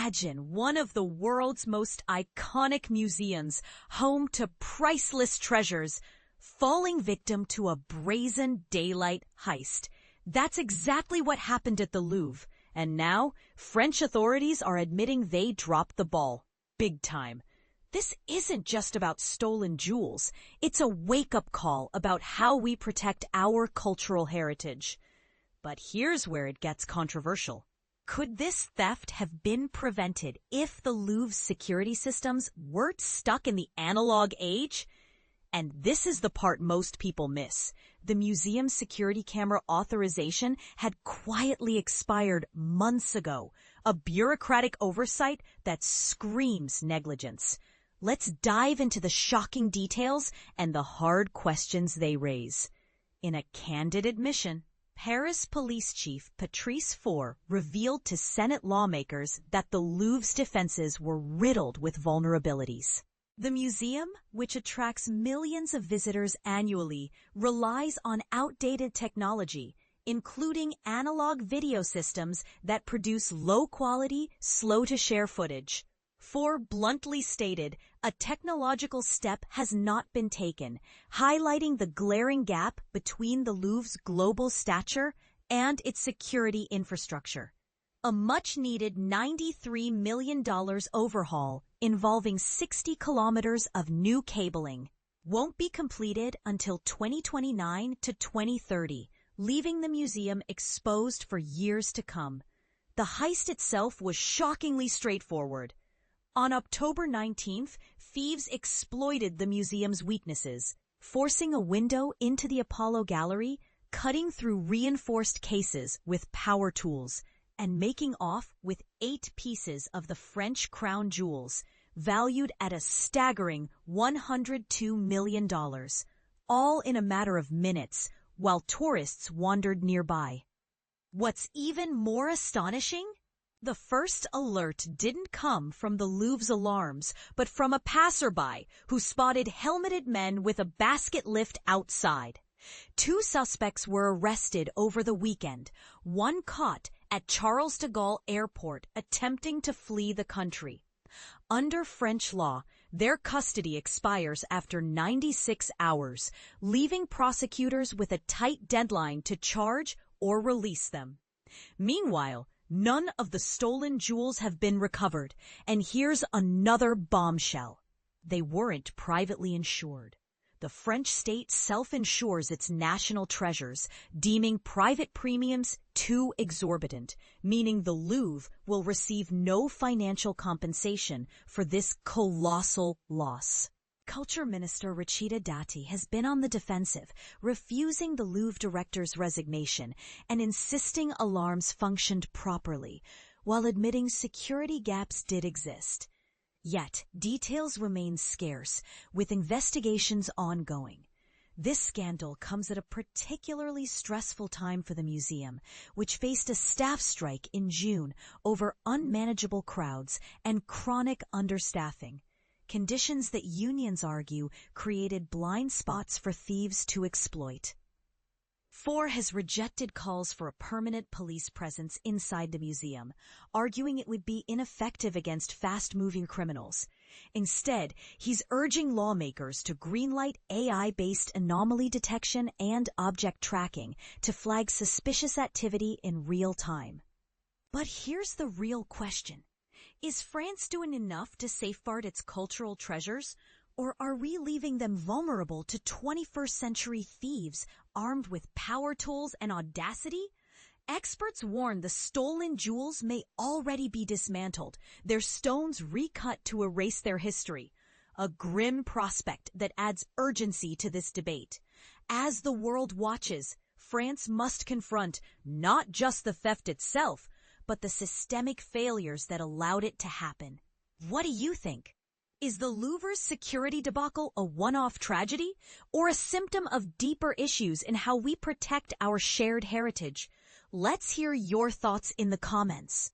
Imagine one of the world's most iconic museums, home to priceless treasures, falling victim to a brazen daylight heist. That's exactly what happened at the Louvre. And now, French authorities are admitting they dropped the ball. Big time. This isn't just about stolen jewels. It's a wake-up call about how we protect our cultural heritage. But here's where it gets controversial. Could this theft have been prevented if the Louvre's security systems weren't stuck in the analog age? And this is the part most people miss. The museum's security camera authorization had quietly expired months ago, a bureaucratic oversight that screams negligence. Let's dive into the shocking details and the hard questions they raise. In a candid admission, Paris police chief Patrice Faure revealed to Senate lawmakers that the Louvre's defenses were riddled with vulnerabilities. The museum, which attracts millions of visitors annually, relies on outdated technology, including analog video systems that produce low-quality, slow-to-share footage. Faure bluntly stated, a technological step has not been taken, highlighting the glaring gap between the Louvre's global stature and its security infrastructure. A much-needed $93 million overhaul involving 60 kilometers of new cabling won't be completed until 2029 to 2030, leaving the museum exposed for years to come. The heist itself was shockingly straightforward. On October 19th, thieves exploited the museum's weaknesses, forcing a window into the Apollo Gallery, cutting through reinforced cases with power tools, and making off with 8 pieces of the French crown jewels, valued at a staggering $102 million, all in a matter of minutes, while tourists wandered nearby. What's even more astonishing? The first alert didn't come from the Louvre's alarms, but from a passerby who spotted helmeted men with a basket lift outside. 2 suspects were arrested over the weekend, one caught at Charles de Gaulle Airport attempting to flee the country. Under French law, their custody expires after 96 hours, leaving prosecutors with a tight deadline to charge or release them. Meanwhile, none of the stolen jewels have been recovered, and here's another bombshell. They weren't privately insured. The French state self-insures its national treasures, deeming private premiums too exorbitant, meaning the Louvre will receive no financial compensation for this colossal loss. Culture Minister Rachida Dati has been on the defensive, refusing the Louvre director's resignation and insisting alarms functioned properly, while admitting security gaps did exist. Yet, details remain scarce, with investigations ongoing. This scandal comes at a particularly stressful time for the museum, which faced a staff strike in June over unmanageable crowds and chronic understaffing, conditions that unions argue created blind spots for thieves to exploit. Faure has rejected calls for a permanent police presence inside the museum, arguing it would be ineffective against fast-moving criminals. Instead, he's urging lawmakers to greenlight AI-based anomaly detection and object tracking to flag suspicious activity in real time. But here's the real question. Is France doing enough to safeguard its cultural treasures? Or are we leaving them vulnerable to 21st century thieves armed with power tools and audacity? Experts warn the stolen jewels may already be dismantled, their stones recut to erase their history. A grim prospect that adds urgency to this debate. As the world watches, France must confront not just the theft itself, but the systemic failures that allowed it to happen. What do you think? Is the Louvre's security debacle a one-off tragedy or a symptom of deeper issues in how we protect our shared heritage? Let's hear your thoughts in the comments.